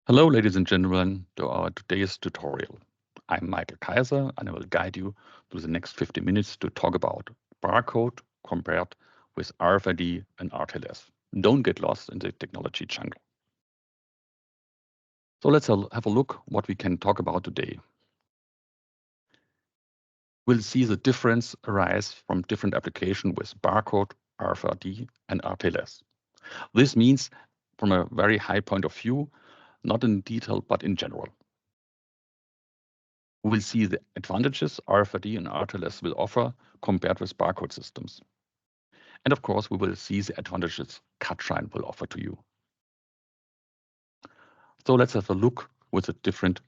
Hello, ladies and gentlemen, to our today's tutorial. I'm Michael Kaiser, and I will guide you through the next 50 minutes to talk about barcode compared with RFID and RTLS. Don't get lost in the technology jungle. So let's have a look what we can talk about today. We'll see the difference arise from different applications with barcode, RFID, and RTLS. This means from a very high point of view, not in detail, but in general. We will see the advantages RFID and RTLS will offer compared with barcode systems. And of course, we will see the advantages Kathrein will offer to you. So let's have a look with the different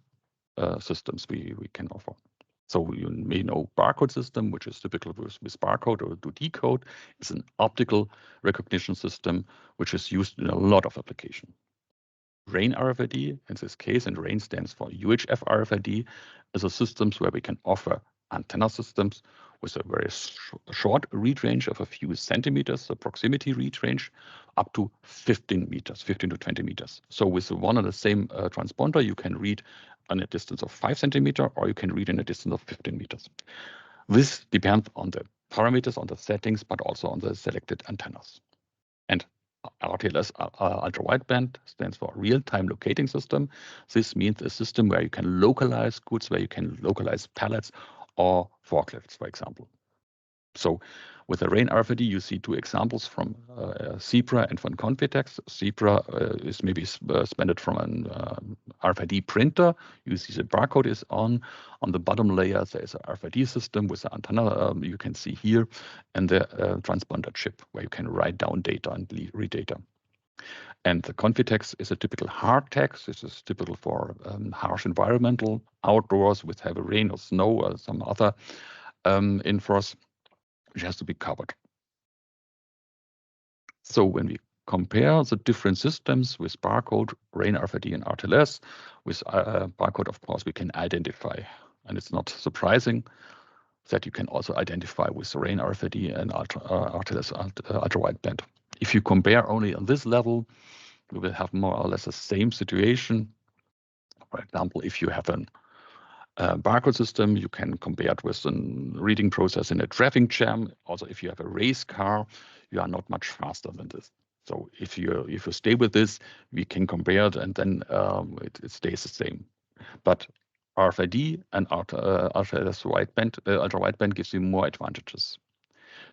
systems we can offer. So you may know barcode system, which is typical with barcode or to decode. It's an optical recognition system, which is used in a lot of applications. RAIN RFID, in this case, and RAIN stands for UHF RFID, is a systems where we can offer antenna systems with a very short read range of a few centimeters, the proximity read range, up to 15 meters, 15 to 20 meters. So with one and the same transponder, you can read on a distance of 5 centimeters, or you can read in a distance of 15 meters. This depends on the parameters, on the settings, but also on the selected antennas. And RTLS, ultra-wideband, stands for real-time locating system. This means a system where you can localize goods, where you can localize pallets or forklifts, for example. So with the RAIN RFID, you see two examples from Zebra and from Confitex. Zebra is maybe spent from an RFID printer. You see the barcode is on the bottom layer. There is an RFID system with the antenna you can see here, and the transponder chip where you can write down data and read data. And the Confitex is a typical hard text. This is typical for harsh environmental outdoors with heavy rain or snow or some other infos, which has to be covered. So when we compare the different systems with barcode, RAIN RFID, and RTLS, with barcode, of course, we can identify. And it's not surprising that you can also identify with RAIN RFID and RTLS ultra-wideband. If you compare only on this level, we will have more or less the same situation. For example, if you have an barcode system, you can compare it with a reading process in a traffic jam. Also, if you have a race car, you are not much faster than this. So if you stay with this, we can compare it, and then it stays the same. But RFID and ultra-wideband gives you more advantages.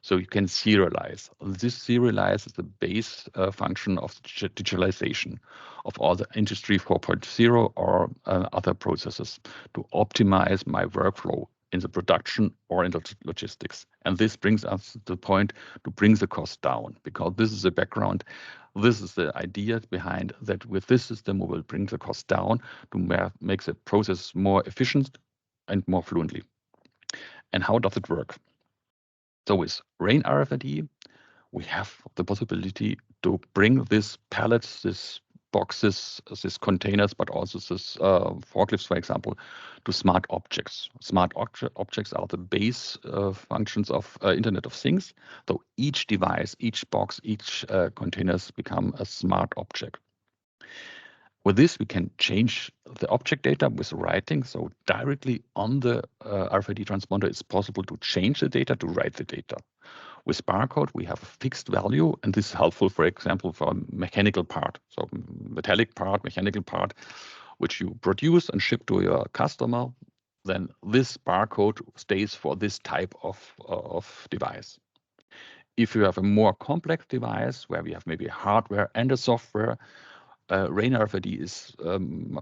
So you can serialize. This serialize is the base function of digitalization of all the Industry 4.0 or other processes to optimize my workflow in the production or in the logistics. And this brings us to the point to bring the cost down, because this is the background. This is the idea behind that. With this system, we will bring the cost down to make the process more efficient and more fluently. And how does it work? So with RAIN RFID, we have the possibility to bring these pallets, these boxes, these containers, but also these forklifts, for example, to smart objects. Smart objects are the base functions of Internet of Things. So each device, each box, each containers become a smart object. With this, we can change the object data with writing. So directly on the RFID transponder, it's possible to change the data, to write the data. With barcode, we have a fixed value, and this is helpful, for example, for a mechanical part. So metallic part, mechanical part, which you produce and ship to your customer, then this barcode stays for this type of device. If you have a more complex device where we have maybe hardware and a software, RAIN RFID is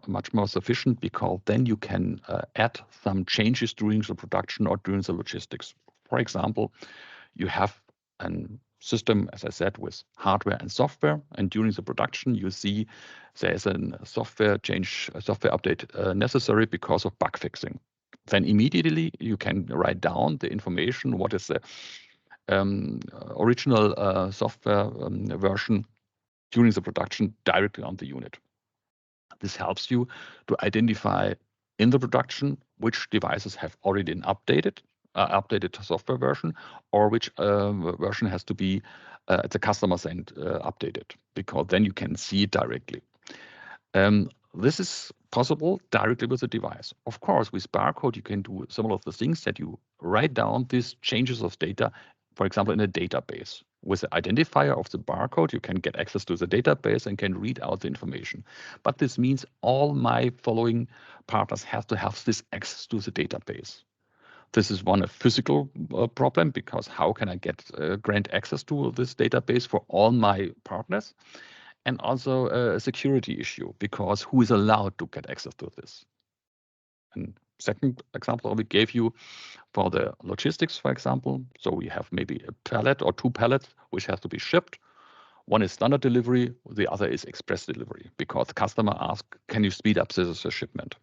much more sufficient, because then you can add some changes during the production or during the logistics. For example, you have a system, as I said, with hardware and software, and during the production, you see there's a software change, a software update necessary because of bug fixing. Then immediately you can write down the information, what is the original software version during the production directly on the unit. This helps you to identify in the production which devices have already been updated software version, or which version has to be at the customer's end updated, because then you can see it directly. this is possible directly with the device. Of course, with Barcode, you can do some of the things that you write down these changes of data, for example, in a database. With the identifier of the barcode, you can get access to the database and can read out the information. But this means all my following partners have to have this access to the database. This is a physical problem, because how can I grant access to this database for all my partners? And also a security issue, because who is allowed to get access to this? And second example we gave you for the logistics, for example. So we have maybe a pallet or 2 pallets which have to be shipped. One is standard delivery, the other is express delivery, because the customer asks, can you speed up this shipment?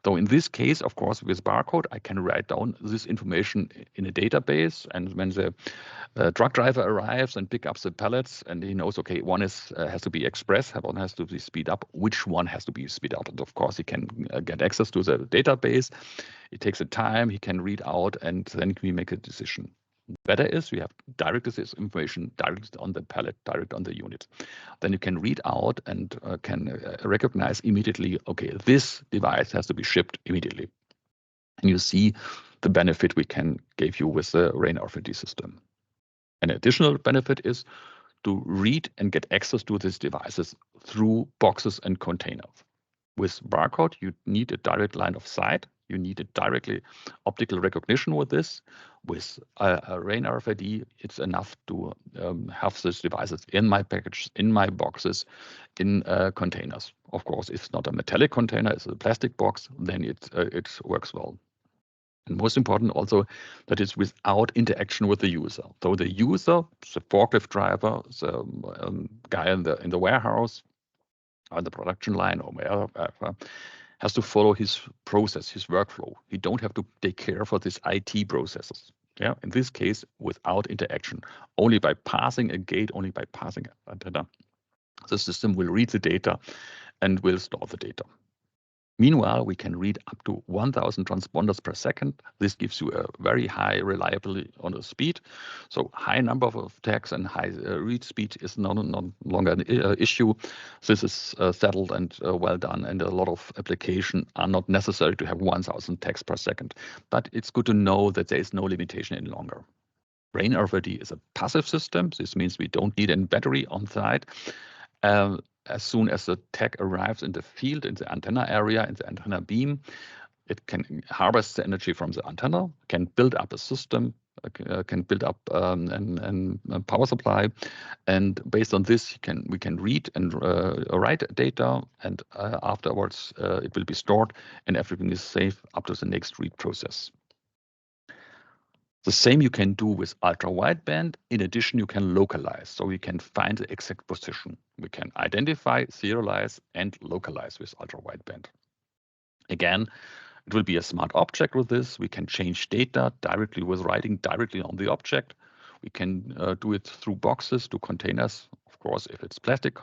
So in this case, of course, with Barcode, I can write down this information in a database, and when the truck driver arrives and picks up the pallets, and he knows, okay, one has to be express, one has to be speed up, which one has to be speed up? And of course, he can get access to the database. It takes a time, he can read out, and then we make a decision. Better is we have direct this information direct on the pallet, direct on the unit. Then you can read out and can recognize immediately, okay, this device has to be shipped immediately. And you see the benefit we can give you with the RAIN RFID system. An additional benefit is to read and get access to these devices through boxes and containers. With Barcode, you need a direct line of sight. You need a directly optical recognition with this. With a RAIN RFID, it's enough to have these devices in my package, in my boxes, in containers. Of course, if it's not a metallic container, it's a plastic box, then it works well. And most important also that it's without interaction with the user. So the user, the forklift driver, the guy in the warehouse, on the production line or wherever, has to follow his process, his workflow. He don't have to take care for these IT processes. Yeah, in this case, without interaction, only by passing a gate, only by passing an antenna, the system will read the data and will store the data. Meanwhile, we can read up to 1,000 transponders per second. This gives you a very high reliability on the speed. So high number of tags and high read speed is no longer an issue. This is settled and well done, and a lot of applications are not necessary to have 1,000 tags per second. But it's good to know that there is no limitation any longer. RAIN RFID is a passive system. This means we don't need any battery on site. As soon as the tag arrives in the field, in the antenna area, in the antenna beam, it can harvest the energy from the antenna, can build up a system, can build up a power supply, and based on this, we can read and write data, and afterwards it will be stored, and everything is safe up to the next read process. The same you can do with ultra-wideband. In addition, you can localize, so you can find the exact position. We can identify, serialize, and localize with ultra-wideband. Again, it will be a smart object with this. We can change data directly with writing directly on the object. We can do it through boxes to containers, of course, if it's plastic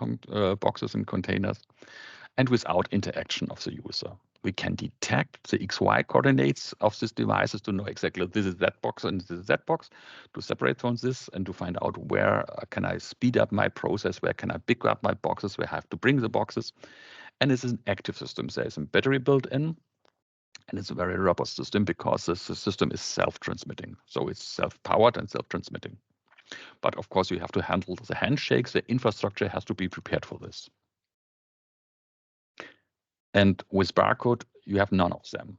boxes and containers, and without interaction of the user. We can detect the XY coordinates of these devices to know exactly this is that box and this is that box, to separate from this and to find out where can I speed up my process, where can I pick up my boxes, where I have to bring the boxes. And it's an active system. There is a battery built in, and it's a very robust system because the system is self-transmitting. So it's self-powered and self-transmitting. But of course, you have to handle the handshakes. The infrastructure has to be prepared for this. And with Barcode, you have none of them.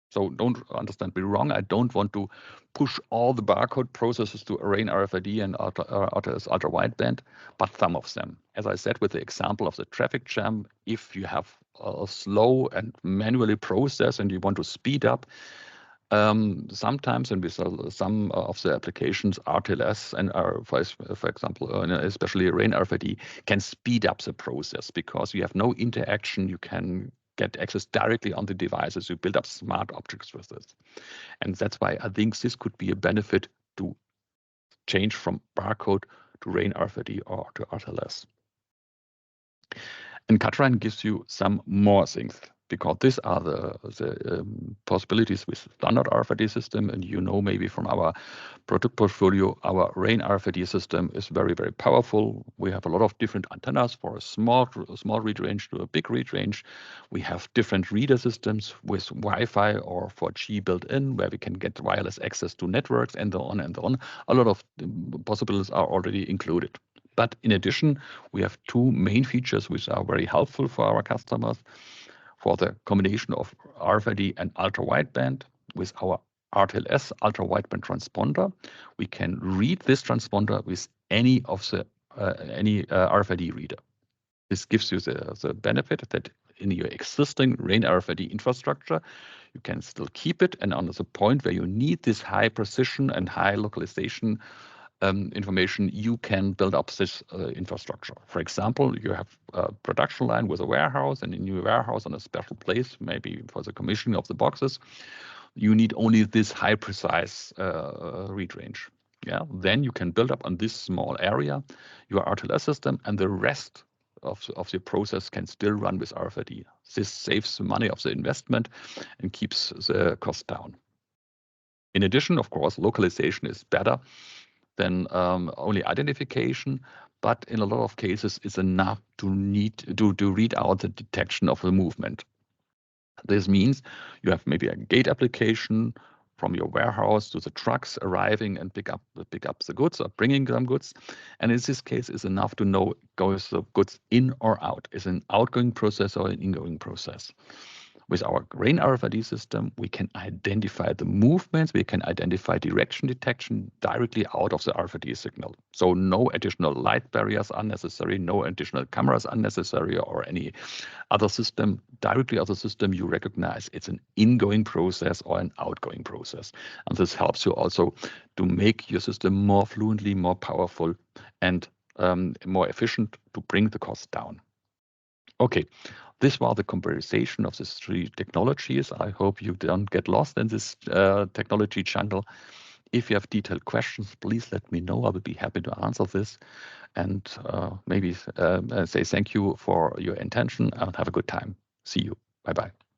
So don't understand me wrong. I don't want to push all the barcode processes to RAIN RFID and RTLS ultra-wideband, but some of them. As I said with the example of the traffic jam, if you have a slow and manually process and you want to speed up, sometimes, and with some of the applications, RTLS and for example, especially RAIN RFID, can speed up the process because you have no interaction. You can get access directly on the devices. You build up smart objects with this. And that's why I think this could be a benefit to change from barcode to RAIN RFID or to RTLS. And Kathrein gives you some more things. because these are the possibilities with standard RFID system. And you know, maybe from our product portfolio, our RAIN RFID system is very, very powerful. We have a lot of different antennas for a small read range to a big read range. We have different reader systems with Wi-Fi or 4G built in, where we can get wireless access to networks and so on and so on. A lot of possibilities are already included. But in addition, we have two main features which are very helpful for our customers. For the combination of RFID and ultra-wideband with our RTLS, ultra-wideband transponder, we can read this transponder with any of the RFID reader. This gives you the benefit that in your existing RAIN RFID infrastructure, you can still keep it, and on the point where you need this high precision and high localization information, you can build up this infrastructure. For example, you have a production line with a warehouse, and in your warehouse on a special place, maybe for the commissioning of the boxes, you need only this high precise read range. Yeah, then you can build up on this small area your RTLS system, and the rest of the process can still run with RFID. This saves the money of the investment and keeps the cost down. In addition, of course, localization is better than only identification, but in a lot of cases it's enough to read out the detection of the movement. This means you have maybe a gate application from your warehouse to the trucks arriving and pick up the goods or bringing them goods. And in this case, it's enough to know, goes the goods in or out? Is it an outgoing process or an ingoing process? With our RAIN RFID system, we can identify the movements, we can identify direction detection directly out of the RFID signal. So no additional light barriers are necessary, no additional cameras are necessary or any other system. Directly out of the system, you recognize it's an ingoing process or an outgoing process. And this helps you also to make your system more fluently, more powerful, and more efficient to bring the cost down. Okay, this was the conversation of these three technologies. I hope you don't get lost in this technology jungle. If you have detailed questions, please let me know. I will be happy to answer this, and maybe say thank you for your attention and have a good time. See you. Bye-bye.